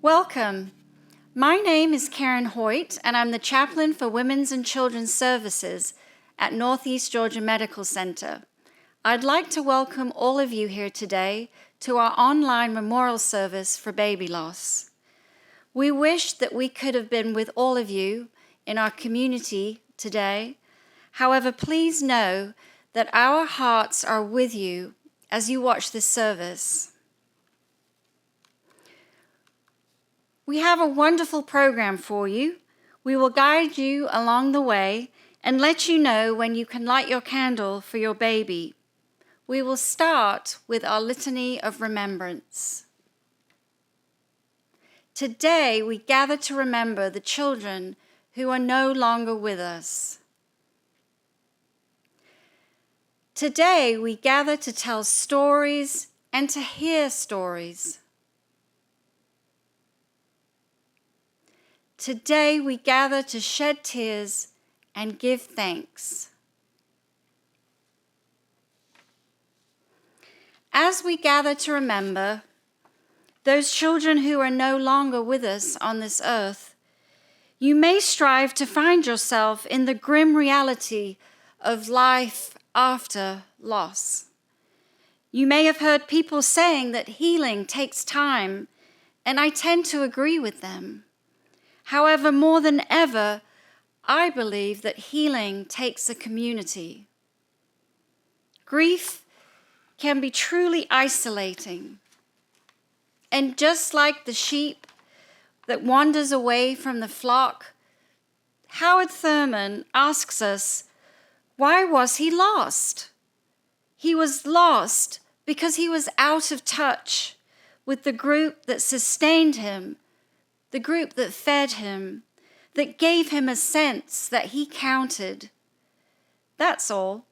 Welcome. My name is Karen Hoyt, and I'm the chaplain for Women's and Children's Services at Northeast Georgia Medical Center. I'd like to welcome all of you here today to our online memorial service for baby loss. We wish that we could have been with all of you in our community today. However, please know that our hearts are with you as you watch this service. We have a wonderful program for you. We will guide you along the way and let you know when you can light your candle for your baby. We will start with our litany of remembrance. Today, we gather to remember the children who are no longer with us. Today, we gather to tell stories and to hear stories. Today, we gather to shed tears and give thanks. As we gather to remember those children who are no longer with us on this earth, you may strive to find yourself in the grim reality of life after loss. You may have heard people saying that healing takes time, and I tend to agree with them. However, more than ever, I believe that healing takes a community. Grief can be truly isolating. And just like the sheep that wanders away from the flock, Howard Thurman asks us, why was he lost? He was lost because he was out of touch with the group that sustained him, the group that fed him, that gave him a sense that he counted. That's all.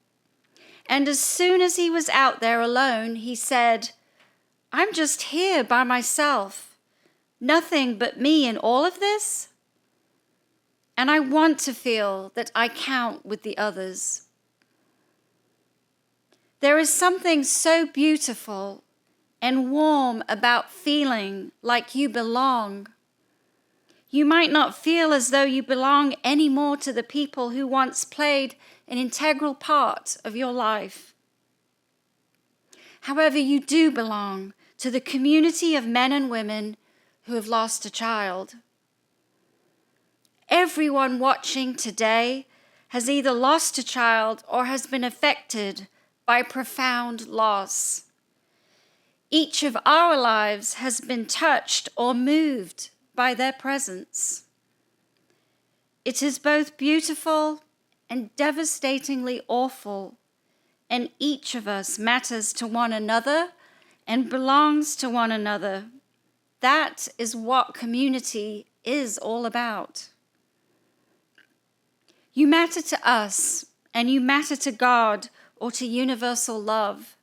And as soon as he was out there alone, he said, I'm just here by myself. Nothing but me in all of this? And I want to feel that I count with the others. There is something so beautiful and warm about feeling like you belong. You might not feel as though you belong anymore to the people who once played an integral part of your life. However, you do belong to the community of men and women who have lost a child. Everyone watching today has either lost a child or has been affected by profound loss. Each of our lives has been touched or moved by their presence. It is both beautiful and devastatingly awful, and each of us matters to one another and belongs to one another. That is what community is all about. You matter to us, and you matter to God or to universal love.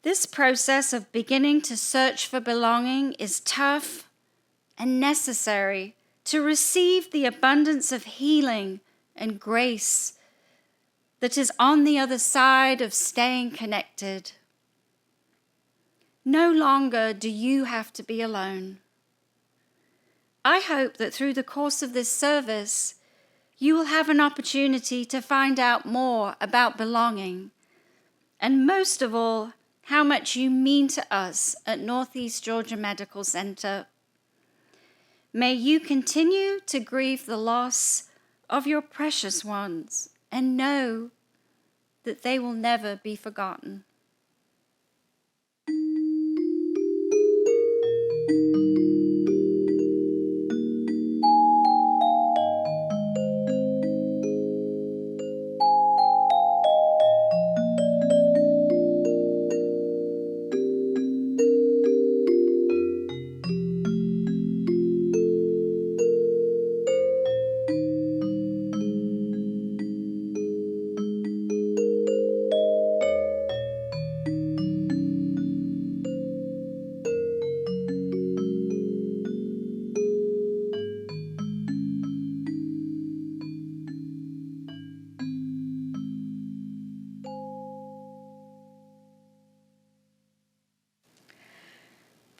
This process of beginning to search for belonging is tough and necessary to receive the abundance of healing and grace that is on the other side of staying connected. No longer do you have to be alone. I hope that through the course of this service, you will have an opportunity to find out more about belonging, and most of all, how much you mean to us at Northeast Georgia Medical Center. May you continue to grieve the loss of your precious ones and know that they will never be forgotten.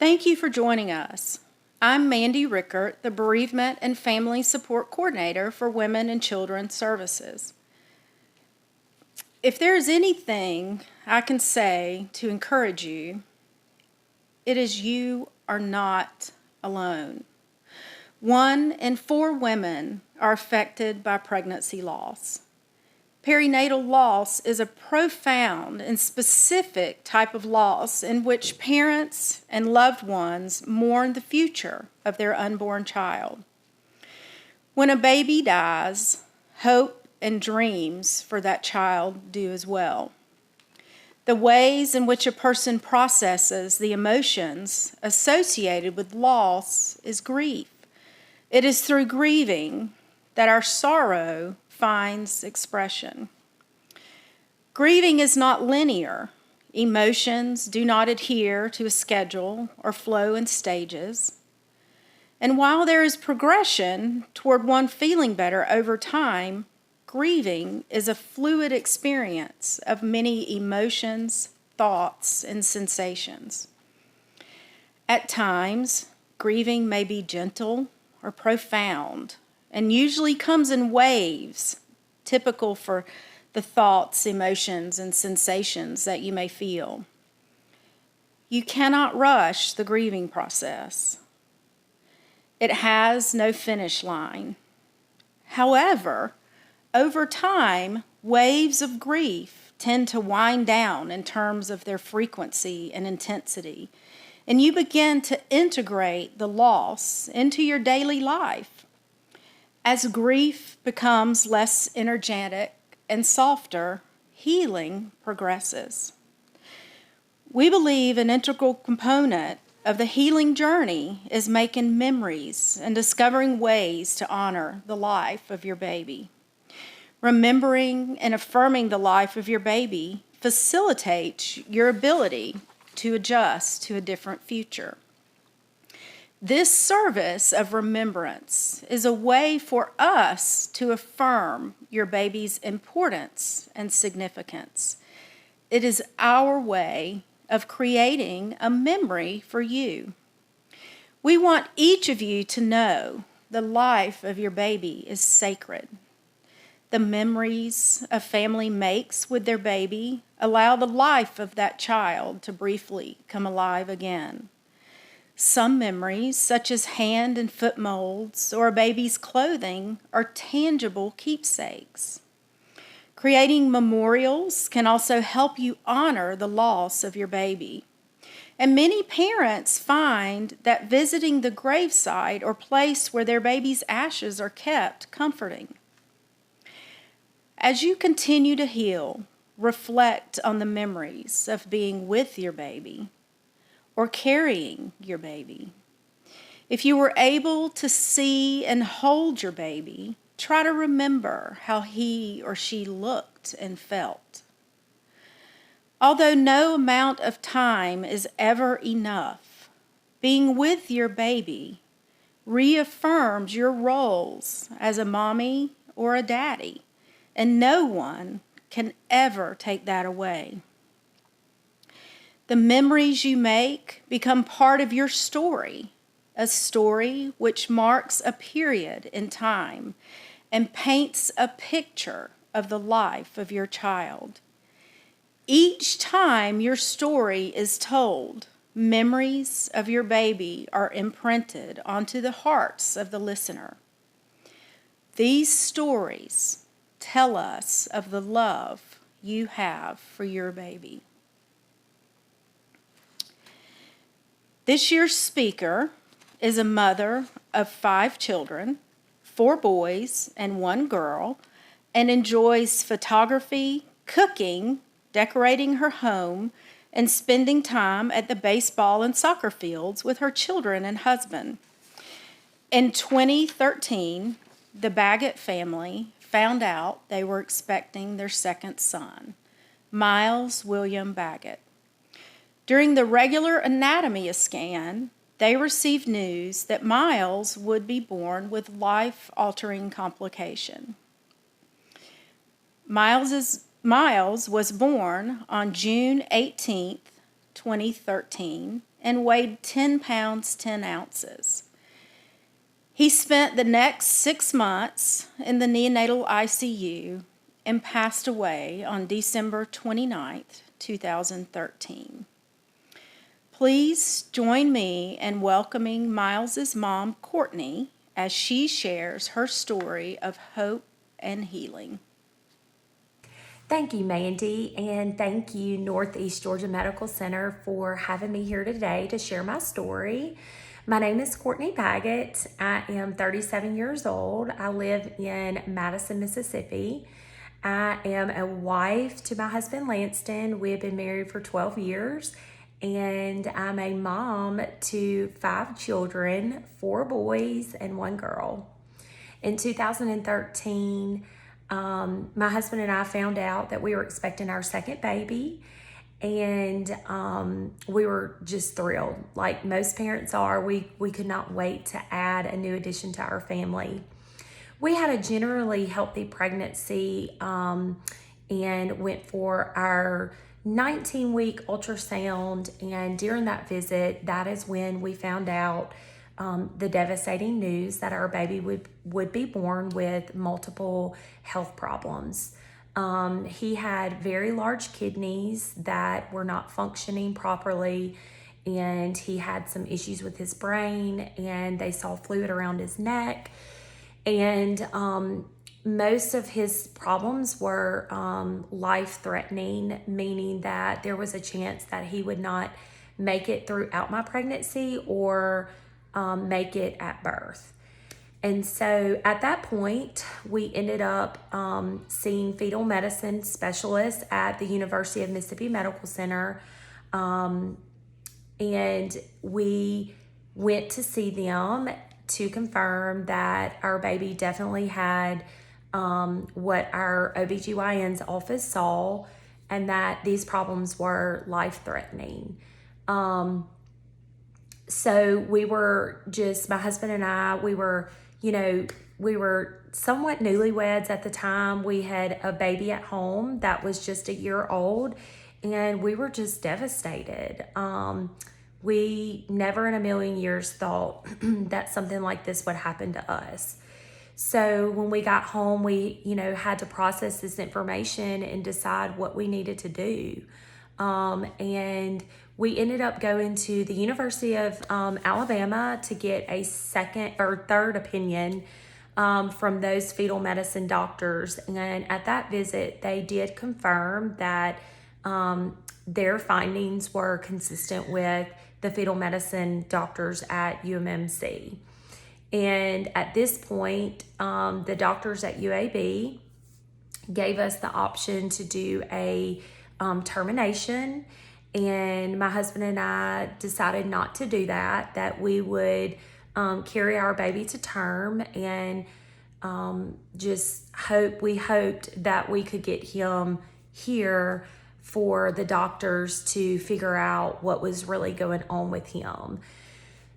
Thank you for joining us. I'm Mandy Rickert, the Bereavement and Family Support Coordinator for Women and Children's Services. If there's anything I can say to encourage you, it is you are not alone. 1 in 4 women are affected by pregnancy loss. Perinatal loss is a profound and specific type of loss in which parents and loved ones mourn the future of their unborn child. When a baby dies, hope and dreams for that child do as well. The ways in which a person processes the emotions associated with loss is grief. It is through grieving that our sorrow finds expression. Grieving is not linear. Emotions do not adhere to a schedule or flow in stages. And while there is progression toward one feeling better over time, grieving is a fluid experience of many emotions, thoughts, and sensations. At times, grieving may be gentle or profound, and usually comes in waves, typical for the thoughts, emotions, and sensations that you may feel. You cannot rush the grieving process. It has no finish line. However, over time, waves of grief tend to wind down in terms of their frequency and intensity, and you begin to integrate the loss into your daily life. As grief becomes less energetic and softer, healing progresses. We believe an integral component of the healing journey is making memories and discovering ways to honor the life of your baby. Remembering and affirming the life of your baby facilitates your ability to adjust to a different future. This service of remembrance is a way for us to affirm your baby's importance and significance. It is our way of creating a memory for you. We want each of you to know the life of your baby is sacred. The memories a family makes with their baby allow the life of that child to briefly come alive again. Some memories, such as hand and foot molds or a baby's clothing, are tangible keepsakes. Creating memorials can also help you honor the loss of your baby. And many parents find that visiting the gravesite or place where their baby's ashes are kept comforting. As you continue to heal, reflect on the memories of being with your baby or carrying your baby. If you were able to see and hold your baby, try to remember how he or she looked and felt. Although no amount of time is ever enough, being with your baby reaffirms your roles as a mommy or a daddy, and no one can ever take that away. The memories you make become part of your story, a story which marks a period in time and paints a picture of the life of your child. Each time your story is told, memories of your baby are imprinted onto the hearts of the listener. These stories tell us of the love you have for your baby. This year's speaker is a mother of 5 children, 4 boys and 1 girl, and enjoys photography, cooking, decorating her home, and spending time at the baseball and soccer fields with her children and husband. In 2013, the Baggett family found out they were expecting their second son, Miles William Baggett. During the regular anatomy scan, they received news that Miles would be born with life-altering complication. Miles was born on June 18, 2013, and weighed 10 pounds, 10 ounces. He spent the next 6 months in the neonatal ICU and passed away on December 29th, 2013. Please join me in welcoming Miles's mom, Courtney, as she shares her story of hope and healing. Thank you, Mandy, and thank you, Northeast Georgia Medical Center, for having me here today to share my story. My name is Courtney Baggett. I am 37 years old. I live in Madison, Mississippi. I am a wife to my husband, Lanston. We have been married for 12 years, and I'm a mom to 5 children, 4 boys and 1 girl. In 2013, my husband and I found out that we were expecting our second baby, and we were just thrilled. Like most parents are, we could not wait to add a new addition to our family. We had a generally healthy pregnancy and went for our 19-week ultrasound, and during that visit, that is when we found out the devastating news that our baby would be born with multiple health problems. He had very large kidneys that were not functioning properly, and he had some issues with his brain, and they saw fluid around his neck. And most of his problems were life-threatening, meaning that there was a chance that he would not make it throughout my pregnancy or make it at birth. And so at that point, we ended up seeing fetal medicine specialists at the University of Mississippi Medical Center. And we went to see them to confirm that our baby definitely had what our OBGYN's office saw, and that these problems were life-threatening. So we were just, my husband and I, we were somewhat newlyweds at the time. We had a baby at home that was just a year old, and we were just devastated. We never in a million years thought that something like this would happen to us. So when we got home, we, had to process this information and decide what we needed to do. And we ended up going to the University of Alabama to get a second or third opinion from those fetal medicine doctors. And at that visit, they did confirm that their findings were consistent with the fetal medicine doctors at UMMC. And at this point, the doctors at UAB gave us the option to do a termination, and my husband and I decided not to do that we would carry our baby to term, and we hoped that we could get him here for the doctors to figure out what was really going on with him.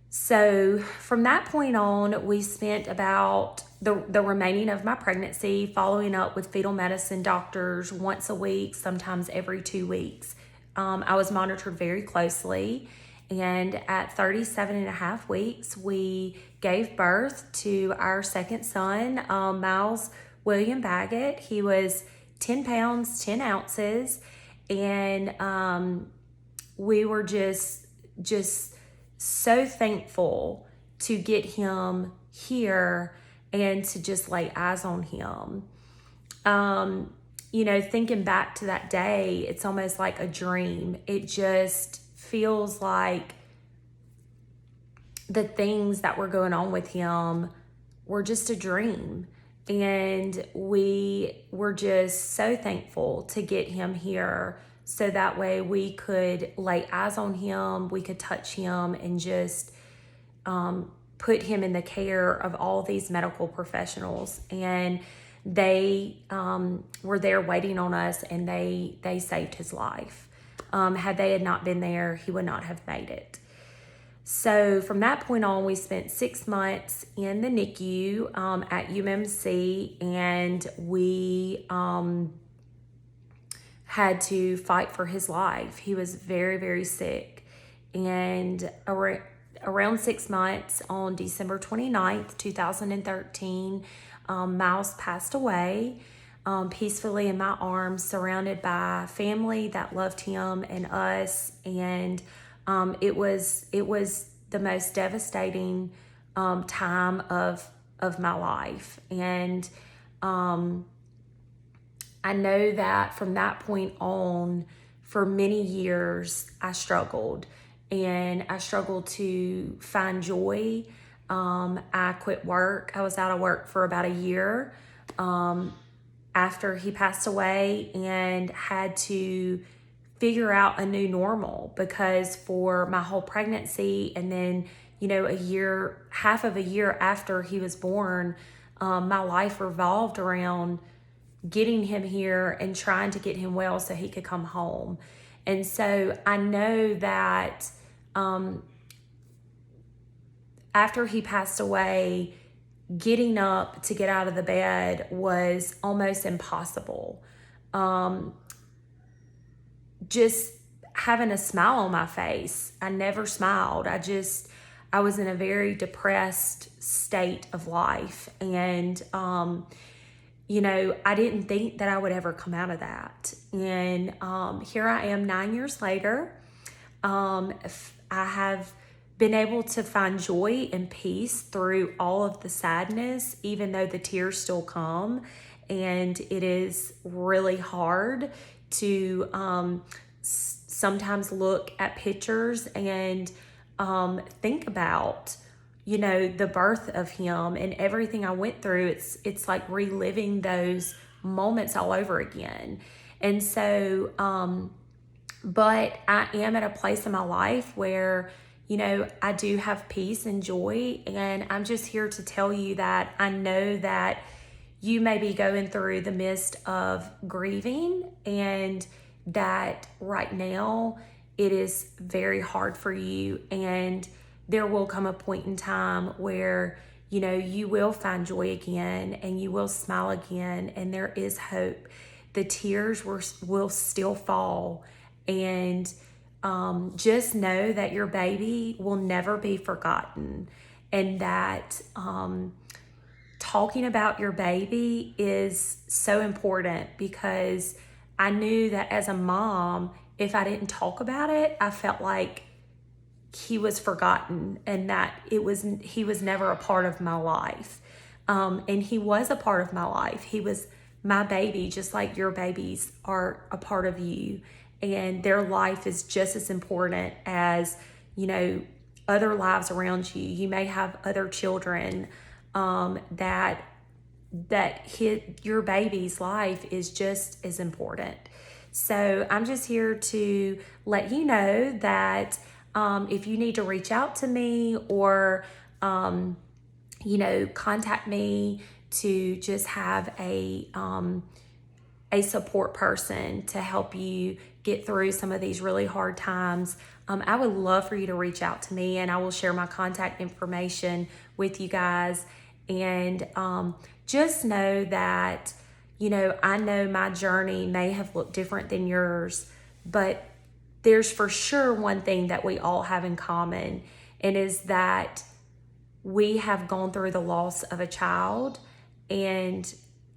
So from that point on, we spent about the remaining of my pregnancy following up with fetal medicine doctors once a week, sometimes every 2 weeks. I was monitored very closely, and at 37 and a half weeks, we gave birth to our second son, Miles William Baggett. He was 10 pounds, 10 ounces, and we were just so thankful to get him here and to just lay eyes on him. Thinking back to that day, it's almost like a dream. It just feels like the things that were going on with him were just a dream. And we were just so thankful to get him here, so that way we could lay eyes on him, we could touch him, and just put him in the care of all these medical professionals. And they were there waiting on us, and they saved his life. Had they had not been there, he would not have made it. So from that point on, we spent 6 months in the NICU at UMMC, and we had to fight for his life. He was very, very sick. And around 6 months, on December 29th, 2013, Miles passed away peacefully in my arms, surrounded by family that loved him and us. And it was the most devastating time of my life. And I know that from that point on, for many years, I struggled. And I struggled to find joy. I quit work. I was out of work for about a year after he passed away, and had to figure out a new normal, because for my whole pregnancy, and then, half of a year after he was born, my life revolved around getting him here and trying to get him well so he could come home. And so I know that after he passed away, getting up to get out of the bed was almost impossible. Just having a smile on my face. I never smiled. I was in a very depressed state of life. And, I didn't think that I would ever come out of that. And here I am 9 years later. I have been able to find joy and peace through all of the sadness, even though the tears still come. And it is really hard to sometimes look at pictures and think about, the birth of him and everything I went through. It's like reliving those moments all over again. And so, but I am at a place in my life where, I do have peace and joy. And I'm just here to tell you that I know that you may be going through the midst of grieving, and that right now it is very hard for you. And there will come a point in time where, you will find joy again, and you will smile again, and there is hope. The tears will still fall. And just know that your baby will never be forgotten, and that talking about your baby is so important, because I knew that as a mom, if I didn't talk about it, I felt like he was forgotten, and that he was never a part of my life. And he was a part of my life. He was my baby, just like your babies are a part of you. And their life is just as important as, other lives around you. You may have other children that your baby's life is just as important. So I'm just here to let you know that if you need to reach out to me, or contact me to just have a support person to help you get through some of these really hard times, I would love for you to reach out to me, and I will share my contact information with you guys. And just know that, I know my journey may have looked different than yours, but there's for sure one thing that we all have in common, and is that we have gone through the loss of a child, and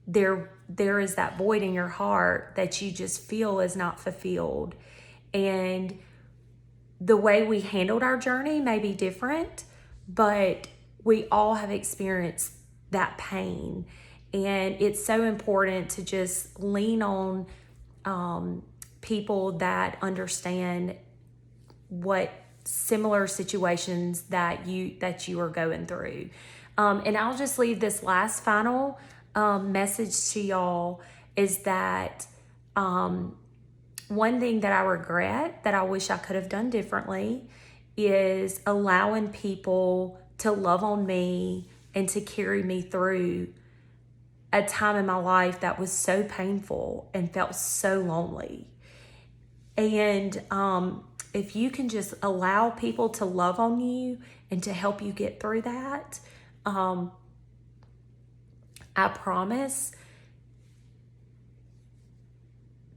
there is that void in your heart that you just feel is not fulfilled. And the way we handled our journey may be different, but we all have experienced that pain. And it's so important to just lean on people that understand what similar situations that you are going through. And I'll just leave this last final message to y'all, is that one thing that I regret, that I wish I could have done differently, is allowing people to love on me and to carry me through a time in my life that was so painful and felt so lonely. And if you can just allow people to love on you and to help you get through that, I promise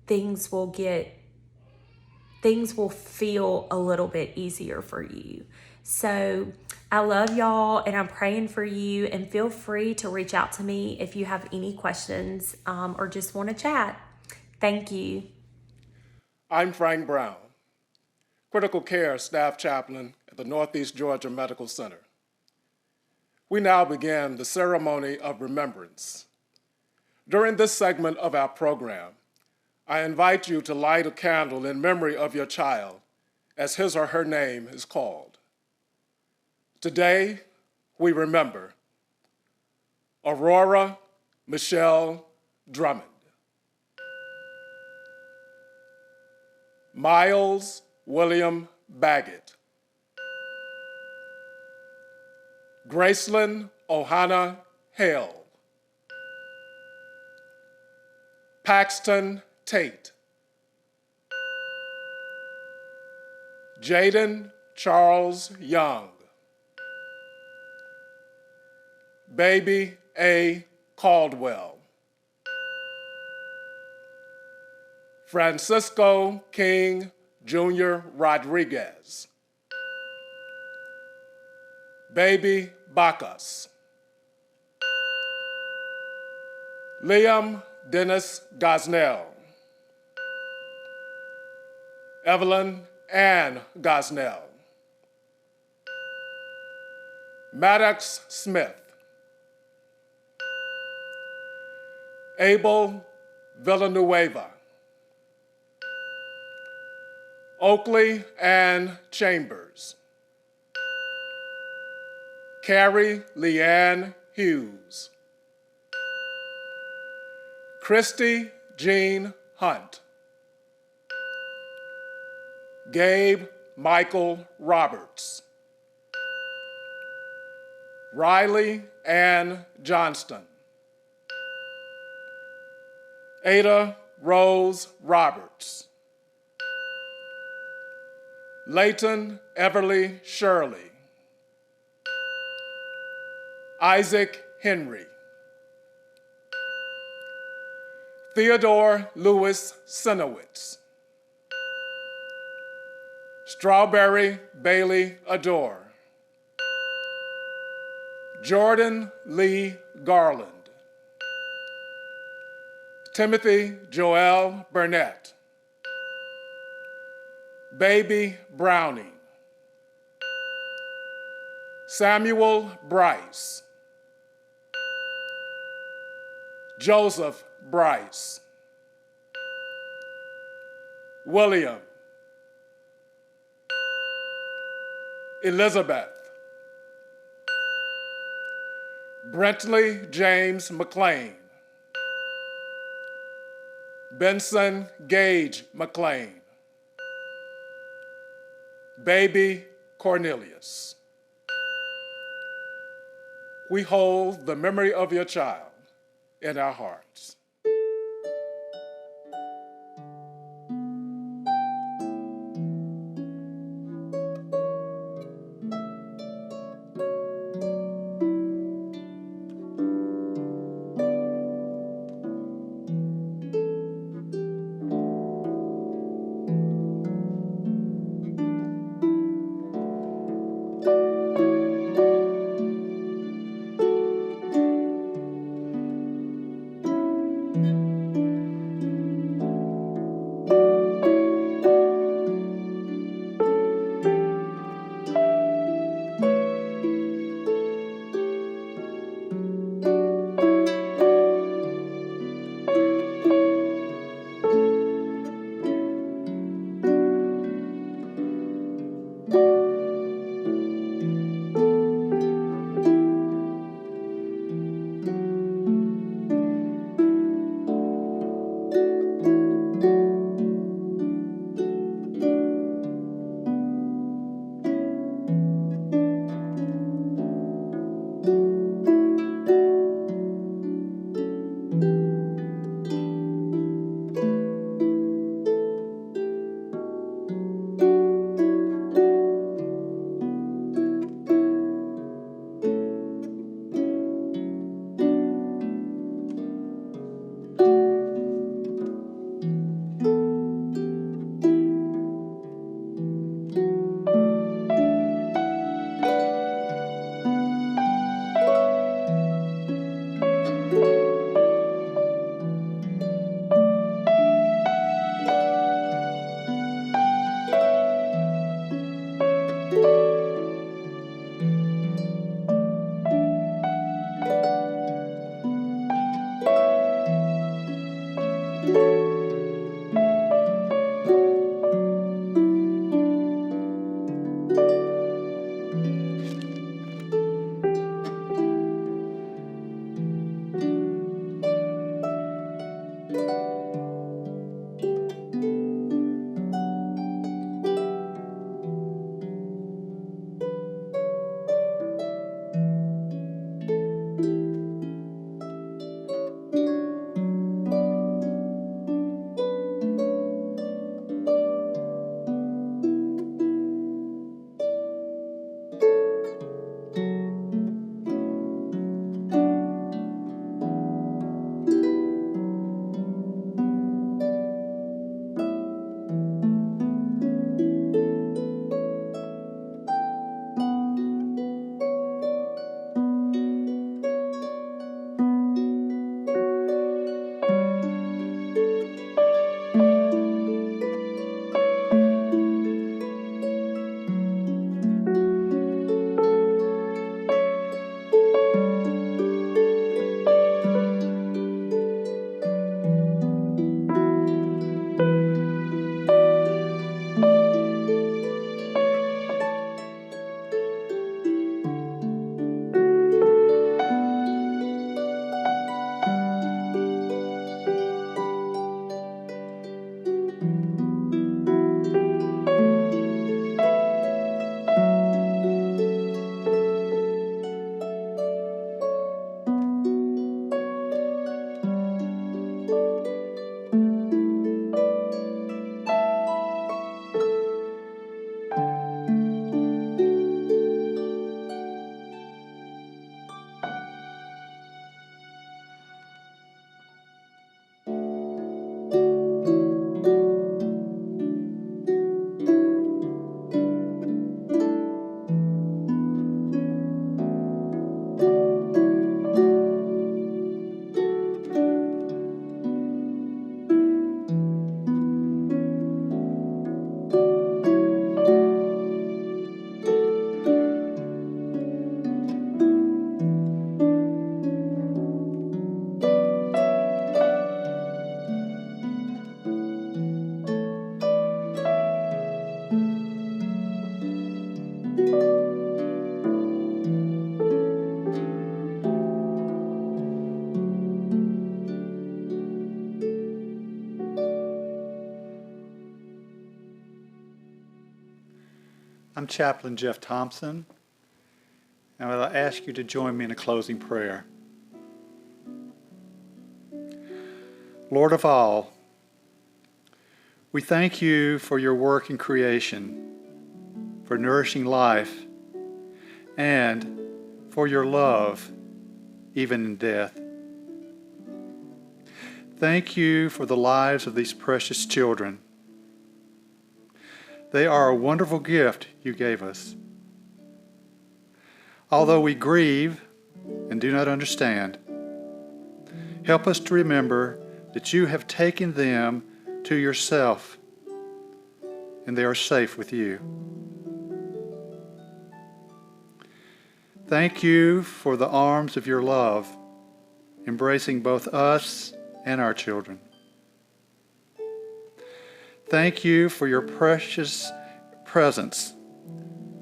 things will get things will feel a little bit easier for you. So I love y'all, and I'm praying for you, and feel free to reach out to me if you have any questions or just want to chat. Thank you. I'm Frank Brown, Critical Care Staff Chaplain at the Northeast Georgia Medical Center. We now begin the ceremony of remembrance. During this segment of our program, I invite you to light a candle in memory of your child as his or her name is called. Today, we remember Aurora Michelle Drummond, Miles William Baggett, Gracelyn Ohana Hale, Paxton Tate, Jaden Charles Young, Baby A. Caldwell, Francisco King Jr. Rodriguez, Baby Bacchus, Liam Dennis Gosnell, Evelyn Ann Gosnell, Maddox Smith, Abel Villanueva, Oakley Ann Chambers, Carrie Leanne Hughes, Christy Jean Hunt, Gabe Michael Roberts, Riley Ann Johnston, Ada Rose Roberts, Layton Everly Shirley, Isaac Henry, Theodore Lewis Sinowitz, Strawberry Bailey Adore, Jordan Lee Garland, Timothy Joel Burnett, Baby Browning, Samuel Bryce, Joseph Bryce, William, Elizabeth, Brentley James McLean, Benson Gage McLean, Baby Cornelius. We hold the memory of your child in our hearts. Chaplain Jeff Thompson, and I will ask you to join me in a closing prayer. Lord of all, we thank you for your work in creation, for nourishing life, and for your love, even in death. Thank you for the lives of these precious children. They are a wonderful gift you gave us. Although we grieve and do not understand, help us to remember that you have taken them to yourself and they are safe with you. Thank you for the arms of your love, embracing both us and our children. Thank you for your precious presence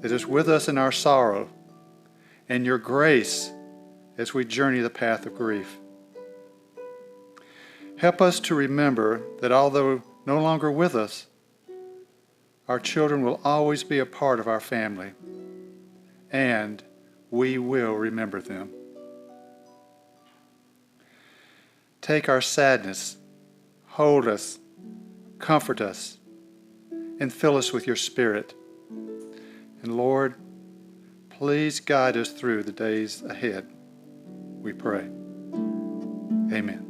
that is with us in our sorrow and your grace as we journey the path of grief. Help us to remember that although no longer with us, our children will always be a part of our family, and we will remember them. Take our sadness, hold us, comfort us, and fill us with your Spirit. And Lord, please guide us through the days ahead, we pray. Amen.